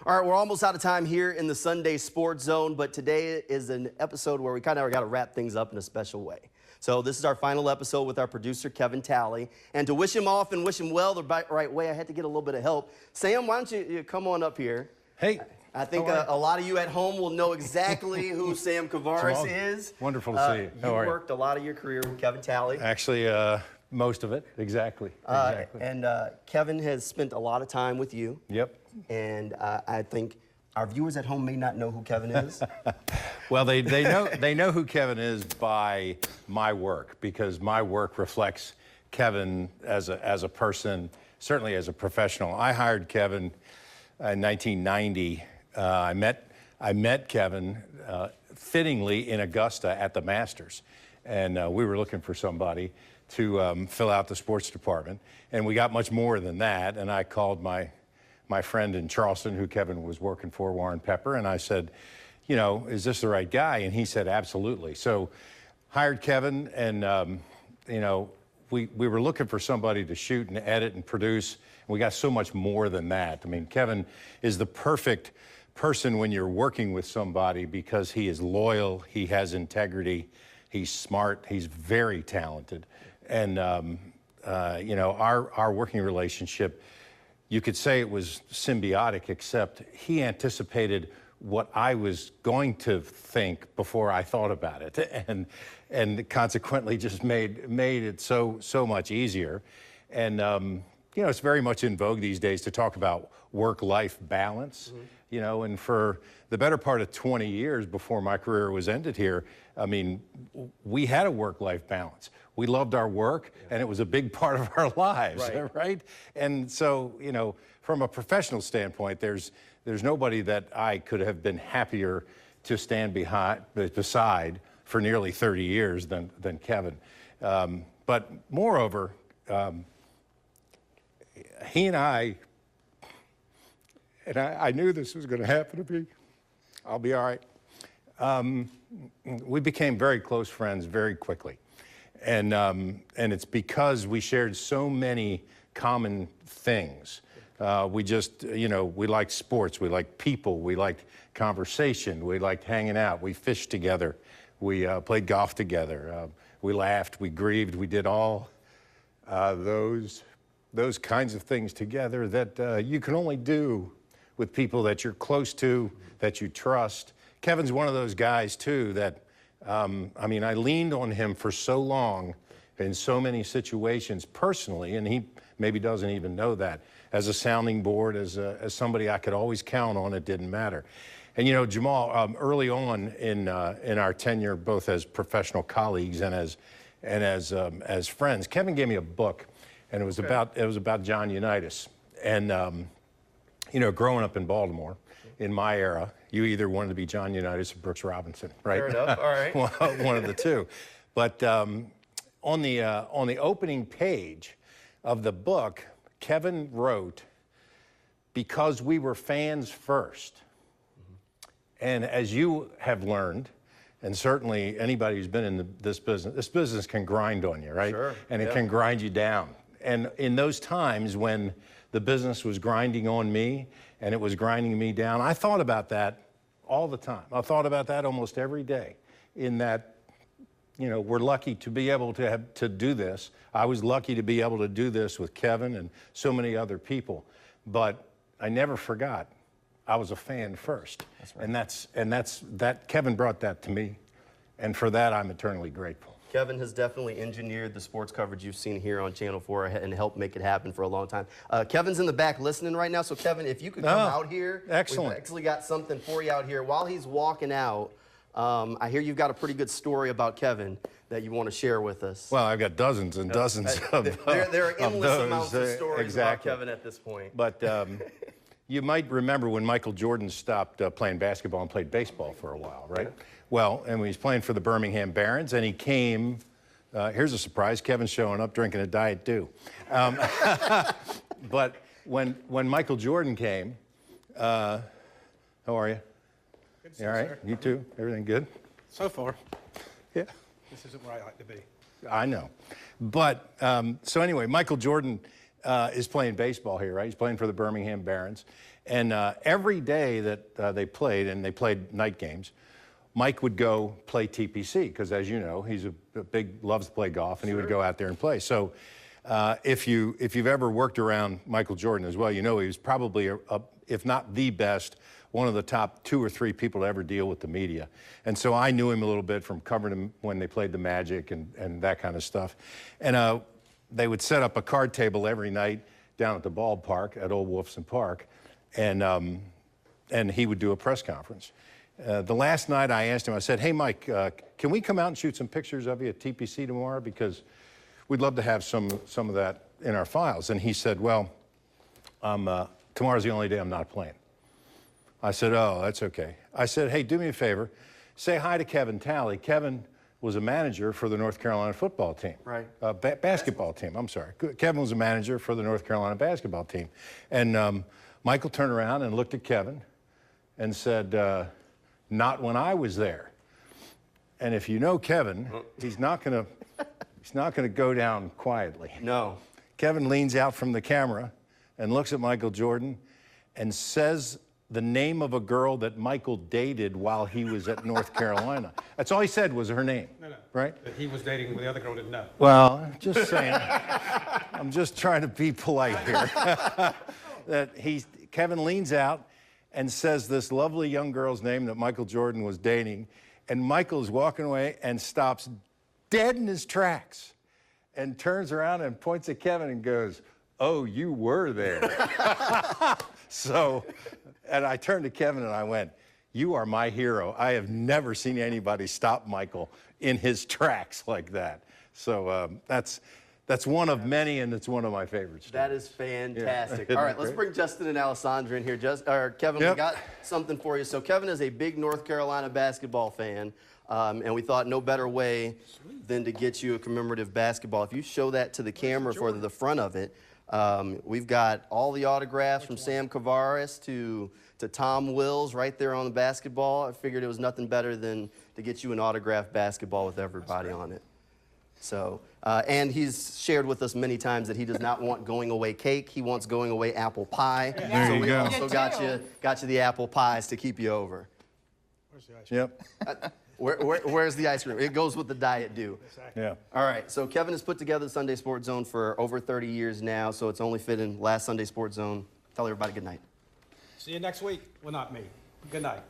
All right, we're almost out of time here in the Sunday Sports Zone, but today is an episode where we kind of got to wrap things up in a special way. So this is our final episode with our producer, Kevin Talley. And to wish him off and wish him well the right way, I had to get a little bit of help. Sam, why don't you come on up here? Hey. I think a lot of you at home will know exactly who Sam Kavaris is. Wonderful to see you. You worked a lot of your career with Kevin Talley. Actually, most of it, exactly. And Kevin has spent a lot of time with you. Yep. And I think our viewers at home may not know who Kevin is. Well, they know who Kevin is by my work, because my work reflects Kevin as a person, certainly as a professional. I hired Kevin in 1990. I met Kevin fittingly in Augusta at the Masters, and we were looking for somebody to fill out the sports department, and we got much more than that. And I called my friend in Charleston, who Kevin was working for, Warren Pepper, and I said, you know, is this the right guy? And he said, absolutely. So hired Kevin, and you know, we were looking for somebody to shoot and edit and produce. And we got so much more than that. I mean, Kevin is the perfect person when you're working with somebody, because he is loyal, he has integrity, he's smart, he's very talented. And you know, our working relationship, you could say it was symbiotic, except he anticipated what I was going to think before I thought about it, and consequently just made it so much easier. And you know, it's very much in vogue these days to talk about work-life balance. Mm-hmm. You know, and for the better part of 20 years before my career was ended here, I mean, we had a work-life balance. We loved our work, and it was a big part of our lives, right? And so, you know, from a professional standpoint, there's nobody that I could have been happier to stand beside for nearly 30 years than Kevin. But moreover, he and I knew this was going to happen to me. I'll be all right. We became very close friends very quickly. And it's because we shared so many common things. We just, you know, we liked sports, we liked people, we liked conversation, we liked hanging out, we fished together, we played golf together, we laughed, we grieved, we did all those kinds of things together that you can only do with people that you're close to, that you trust. Kevin's one of those guys, too, that, I mean, I leaned on him for so long in so many situations personally, and he maybe doesn't even know that, as a sounding board, as somebody I could always count on. It didn't matter. And, you know, Jamal, early on in our tenure, both as professional colleagues and as friends, Kevin gave me a book, and it was about John Unitas. And you know, growing up in Baltimore, in my era, you either wanted to be John Unitas or Brooks Robinson, right? Fair enough. All right. One of the two. But on the opening page of the book, Kevin wrote, "Because we were fans first." Mm-hmm. And as you have learned, and certainly anybody who's been in this business can grind on you, right? Sure. And it can grind you down. And in those times when the business was grinding on me and it was grinding me down, I thought about that all the time. I thought about that almost every day, in that, you know, we're lucky to be able to do this. I was lucky to be able to do this with Kevin and so many other people, but I never forgot I was a fan first. That's right. And that's Kevin brought that to me, and for that I'm eternally grateful. Kevin has definitely engineered the sports coverage you've seen here on Channel 4 and helped make it happen for a long time. Kevin's in the back listening right now, so Kevin, if you could come out here. Excellent. We've actually got something for you out here. While he's walking out, I hear you've got a pretty good story about Kevin that you want to share with us. Well, I've got dozens and dozens of there are endless amounts of stories exactly. about Kevin at this point. But you might remember when Michael Jordan stopped playing basketball and played baseball for a while, right? Yeah. Well, and when he's playing for the Birmingham Barons, and he came, here's a surprise, Kevin's showing up drinking a Diet Dew. But when Michael Jordan came, how are you? Good to see you all right? Sir. You too? Everything good? So far. Yeah. This isn't where I like to be. I know. But, so anyway, Michael Jordan is playing baseball here, right? He's playing for the Birmingham Barons. And every day that they played, and they played night games, Mike would go play TPC because, as you know, he's loves to play golf, and he would go out there and play. So if you've ever worked around Michael Jordan as well, you know he was probably, if not the best, one of the top 2 or 3 people to ever deal with the media. And so I knew him a little bit from covering him when they played the Magic and that kind of stuff. And they would set up a card table every night down at the ballpark at Old Wolfson Park, and he would do a press conference. The last night I asked him, I said, "Hey, Mike, can we come out and shoot some pictures of you at TPC tomorrow? Because we'd love to have some of that in our files." And he said, "Well, tomorrow's the only day I'm not playing." I said, "Oh, that's okay." I said, "Hey, do me a favor. Say hi to Kevin Talley. Kevin was a manager for the North Carolina football team." Right. Basketball team, I'm sorry. Kevin was a manager for the North Carolina basketball team. And Michael turned around and looked at Kevin and said, "Not when I was there." And if you know Kevin, he's not gonna go down quietly. No. Kevin leans out from the camera and looks at Michael Jordan and says the name of a girl that Michael dated while he was at North Carolina. That's all he said was her name. No. Right? That he was dating the other girl didn't know. Well, just saying. I'm just trying to be polite here. Kevin leans out and says this lovely young girl's name that Michael Jordan was dating, and Michael's walking away and stops dead in his tracks and turns around and points at Kevin and goes, "Oh, you were there." So, and I turned to Kevin and I went, "You are my hero. I have never seen anybody stop Michael in his tracks like that." So that's one of many, and it's one of my favorites. That is fantastic. Yeah. All right, let's bring Justin and Alessandra in here. Kevin, Yep. we got something for you. So Kevin is a big North Carolina basketball fan, and we thought no better way than to get you a commemorative basketball. If you show that to the camera for the front of it, we've got all the autographs from Sam Kavaris to Tom Wills right there on the basketball. I figured it was nothing better than to get you an autographed basketball with everybody on it. So, and he's shared with us many times that he does not want going away cake. He wants going away apple pie. There so you we go. also got you the apple pies to keep you over. Where's the ice cream? Yep. Where's the ice cream? It goes with the diet due. Yeah. All right, so Kevin has put together the Sunday Sports Zone for over 30 years now, so it's only fitting last Sunday Sports Zone. Tell everybody good night. See you next week. Well, not me. Good night.